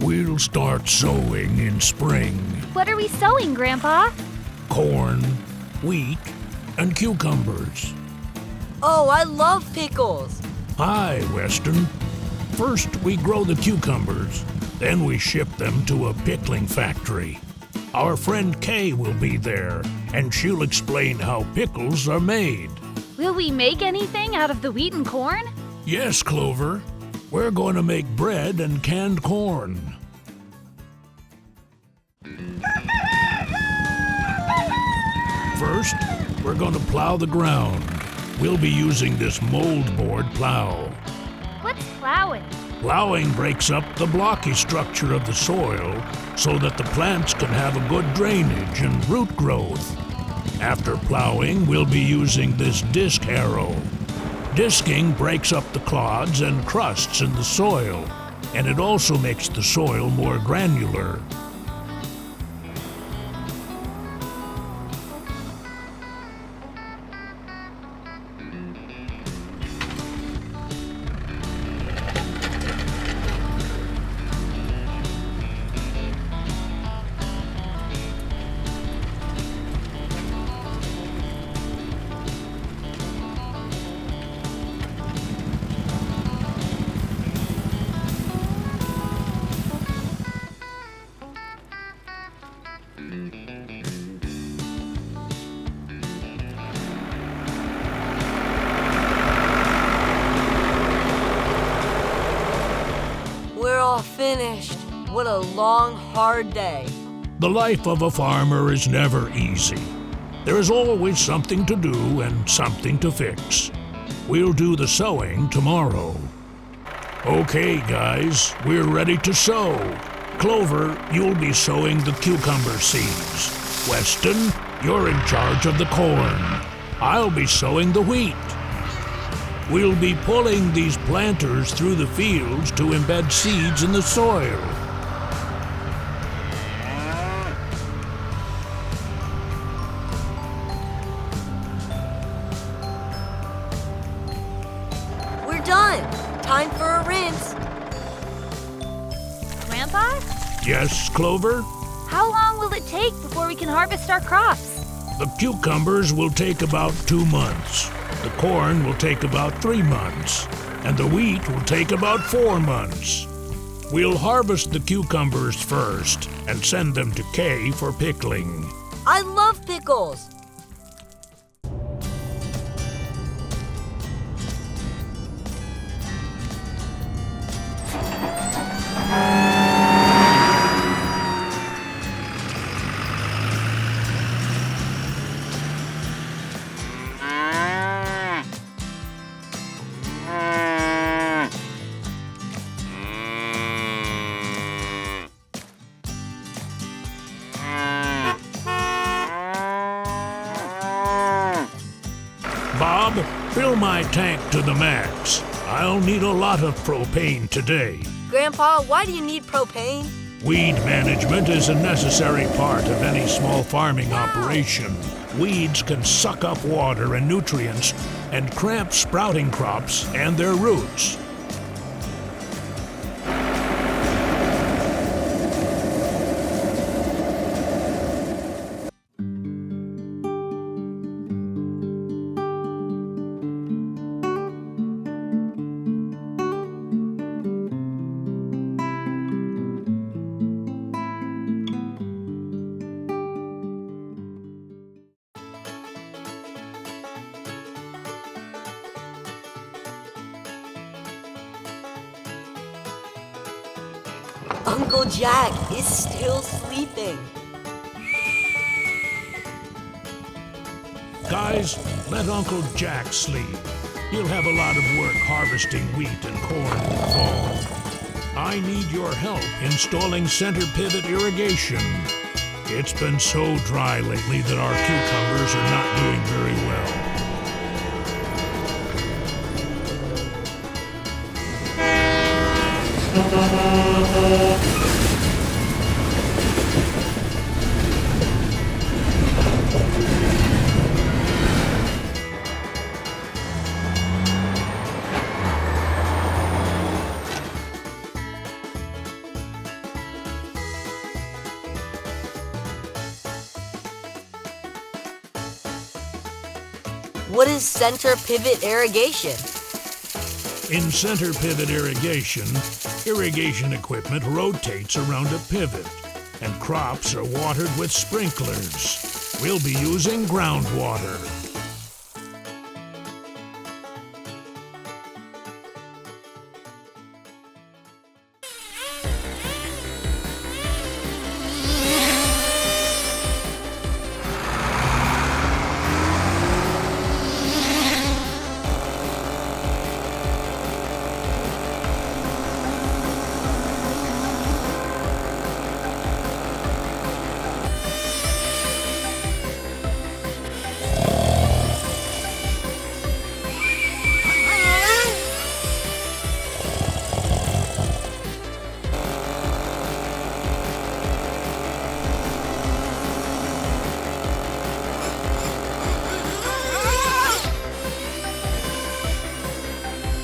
We'll start sowing in spring. What are we sowing, Grandpa? Corn, wheat, and cucumbers. Oh, I love pickles. Hi, Weston. First, we grow the cucumbers. Then we ship them to a pickling factory. Our friend Kay will be there, and she'll explain how pickles are made. Will we make anything out of the wheat and corn? Yes, Clover. We're going to make bread and canned corn. First, we're going to plow the ground. We'll be using this mold board plow. What's plowing? Plowing breaks up the blocky structure of the soil so that the plants can have a good drainage and root growth. After plowing, we'll be using this disc harrow. Disking breaks up the clods and crusts in the soil, and it also makes the soil more granular. We're all finished. What a long, hard day. The life of a farmer is never easy. There is always something to do and something to fix. We'll do the sowing tomorrow. Okay, guys, we're ready to sow. Clover, you'll be sowing the cucumber seeds. Weston, you're in charge of the corn. I'll be sowing the wheat. We'll be pulling these planters through the fields to embed seeds in the soil. We're done. Time for a rinse. Grandpa? Yes, Clover? How long will it take before we can harvest our crops? The cucumbers will take about 2 months. The corn will take about 3 months. And the wheat will take about 4 months. We'll harvest the cucumbers first and send them to Kay for pickling. I love pickles. Bob, fill my tank to the max. I'll need a lot of propane today. Grandpa, why do you need propane? Weed management is a necessary part of any small farming operation. Weeds can suck up water and nutrients and cramp sprouting crops and their roots. Uncle Jack is still sleeping. Guys, let Uncle Jack sleep. He'll have a lot of work harvesting wheat and corn in the fall. I need your help installing center pivot irrigation. It's been so dry lately that our cucumbers are not doing very well. What is center pivot irrigation? In center pivot irrigation, irrigation equipment rotates around a pivot, and crops are watered with sprinklers. We'll be using groundwater.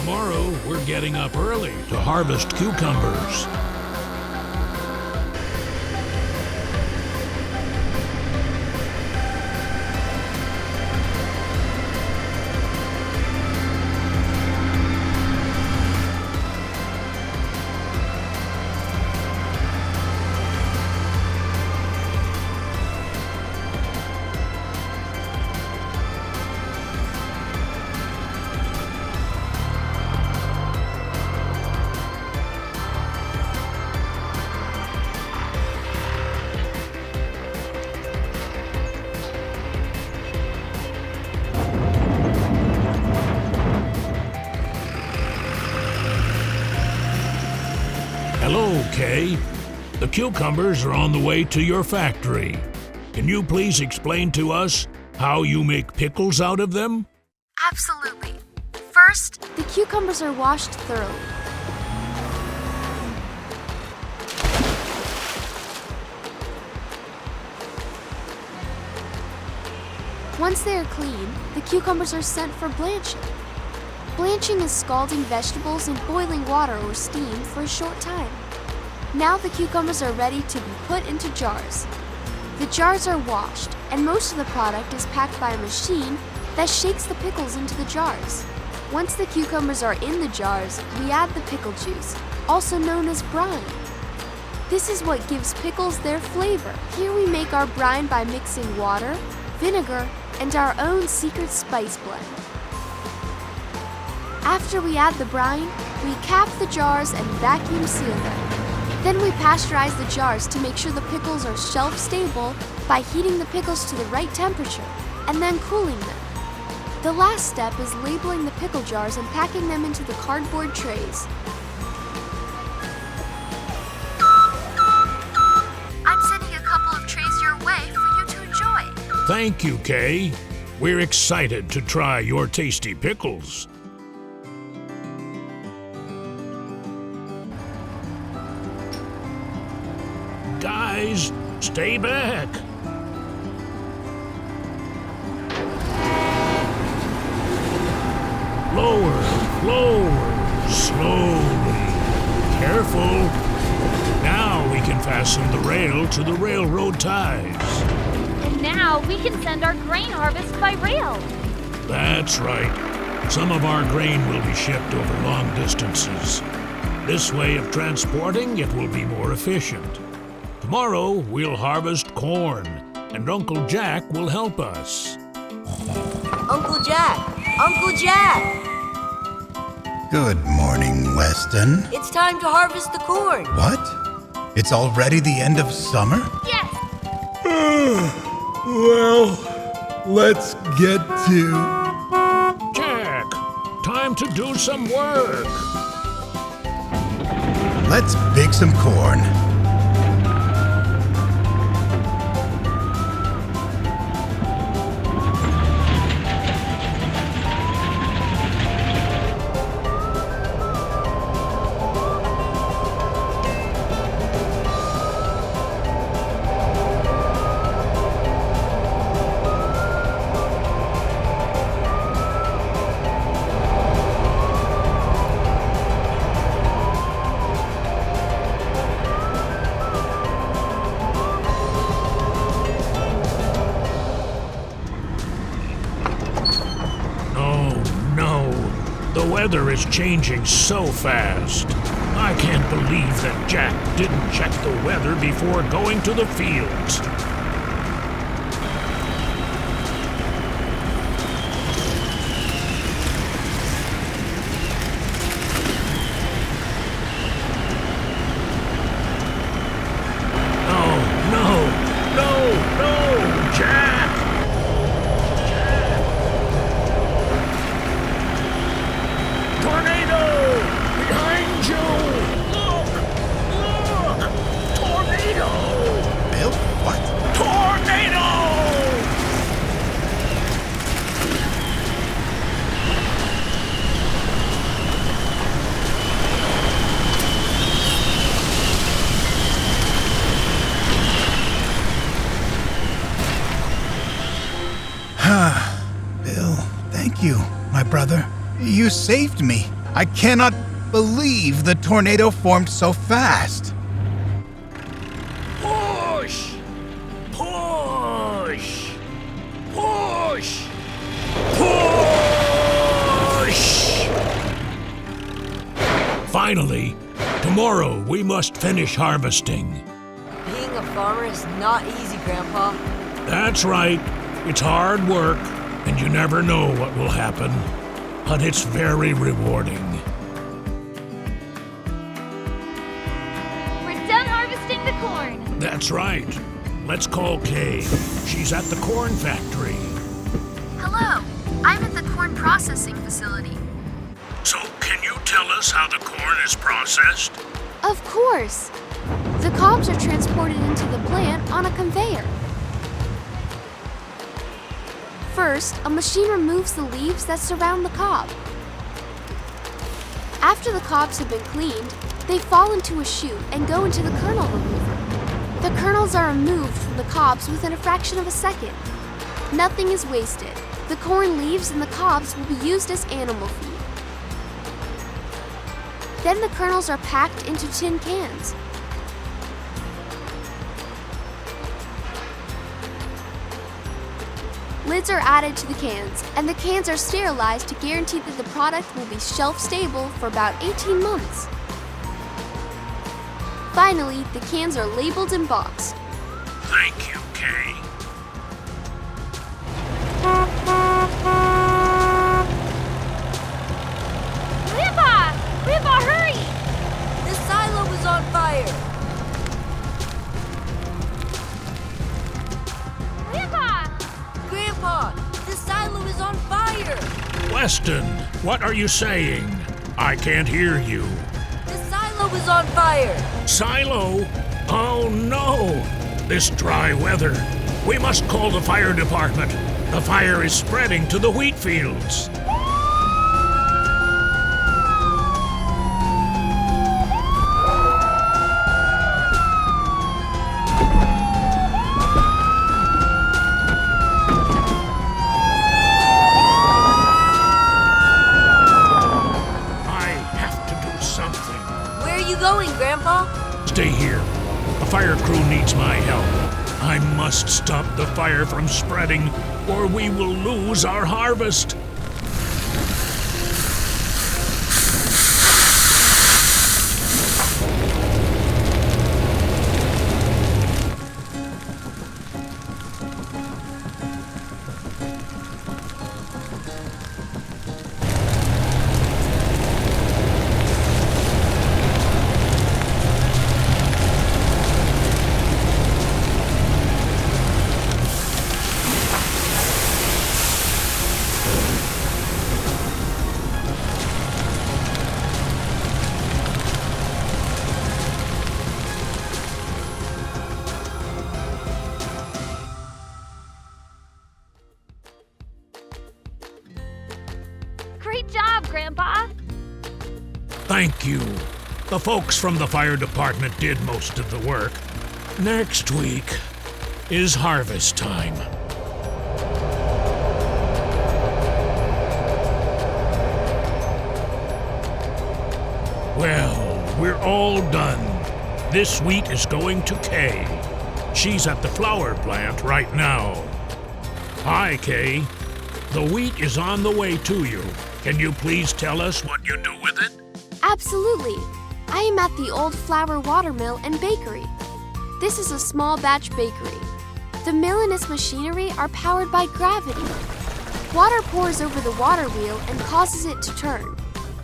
Tomorrow, we're getting up early to harvest cucumbers. Hello, Kay. The cucumbers are on the way to your factory. Can you please explain to us how you make pickles out of them? Absolutely. First, the cucumbers are washed thoroughly. Once they are clean, the cucumbers are sent for blanching. Blanching is scalding vegetables in boiling water or steam for a short time. Now the cucumbers are ready to be put into jars. The jars are washed, and most of the product is packed by a machine that shakes the pickles into the jars. Once the cucumbers are in the jars, we add the pickle juice, also known as brine. This is what gives pickles their flavor. Here we make our brine by mixing water, vinegar, and our own secret spice blend. After we add the brine, we cap the jars and vacuum seal them. Then we pasteurize the jars to make sure the pickles are shelf-stable by heating the pickles to the right temperature and then cooling them. The last step is labeling the pickle jars and packing them into the cardboard trays. I'm sending a couple of trays your way for you to enjoy. Thank you, Kay. We're excited to try your tasty pickles. Guys, stay back. Lower, lower, slowly. Careful. Now we can fasten the rail to the railroad ties. And now we can send our grain harvest by rail. That's right. Some of our grain will be shipped over long distances. This way of transporting it will be more efficient. Tomorrow we'll harvest corn, and Uncle Jack will help us. Uncle Jack! Uncle Jack! Good morning, Weston. It's time to harvest the corn. What? It's already the end of summer? Yes! Well, let's get to... Jack, time to do some work. Let's bake some corn. The weather is changing so fast. I can't believe that Jack didn't check the weather before going to the fields. Bill, thank you, my brother. You saved me. I cannot believe the tornado formed so fast. Push! Push! Push! Push! Finally, tomorrow we must finish harvesting. Being a farmer is not easy, Grandpa. That's right. It's hard work, and you never know what will happen. But it's very rewarding. We're done harvesting the corn. That's right. Let's call Kay. She's at the corn factory. Hello, I'm at the corn processing facility. So, can you tell us how the corn is processed? Of course. The cobs are transported into the plant on a conveyor. First, a machine removes the leaves that surround the cob. After the cobs have been cleaned, they fall into a chute and go into the kernel remover. The kernels are removed from the cobs within a fraction of a second. Nothing is wasted. The corn leaves and the cobs will be used as animal feed. Then the kernels are packed into tin cans. Lids are added to the cans, and the cans are sterilized to guarantee that the product will be shelf-stable for about 18 months. Finally, the cans are labeled and boxed. Thank you, Kay. Grandpa! Grandpa, hurry! This silo is on fire. Grandpa! Grandpa, this silo is on fire. Weston, what are you saying? I can't hear you. This silo is on fire. Silo? Oh no! This dry weather. We must call the fire department. The fire is spreading to the wheat fields. Where are you going, Grandpa? Stay here. The fire crew needs my help. I must stop the fire from spreading, or we will lose our harvest. Great job, Grandpa! Thank you. The folks from the fire department did most of the work. Next week is harvest time. Well, we're all done. This wheat is going to Kay. She's at the flour plant right now. Hi, Kay. The wheat is on the way to you. Can you please tell us what you do with it? Absolutely. I am at the Old Flour Watermill and Bakery. This is a small batch bakery. The mill and its machinery are powered by gravity. Water pours over the water wheel and causes it to turn,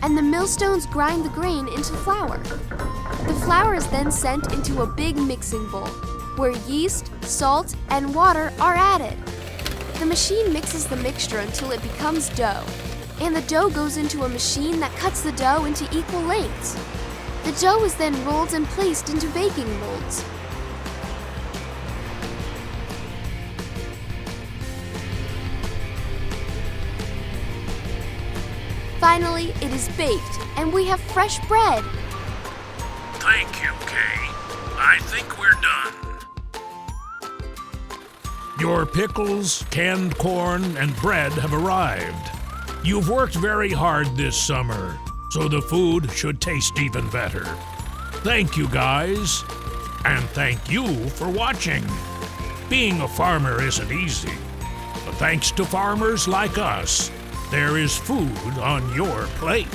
and the millstones grind the grain into flour. The flour is then sent into a big mixing bowl, where yeast, salt, and water are added. The machine mixes the mixture until it becomes dough, and the dough goes into a machine that cuts the dough into equal lengths. The dough is then rolled and placed into baking molds. Finally, it is baked, and we have fresh bread. Thank you, Kay. I think we're done. Your pickles, canned corn, and bread have arrived. You've worked very hard this summer, so the food should taste even better. Thank you, guys. And thank you for watching. Being a farmer isn't easy, but thanks to farmers like us, there is food on your plate.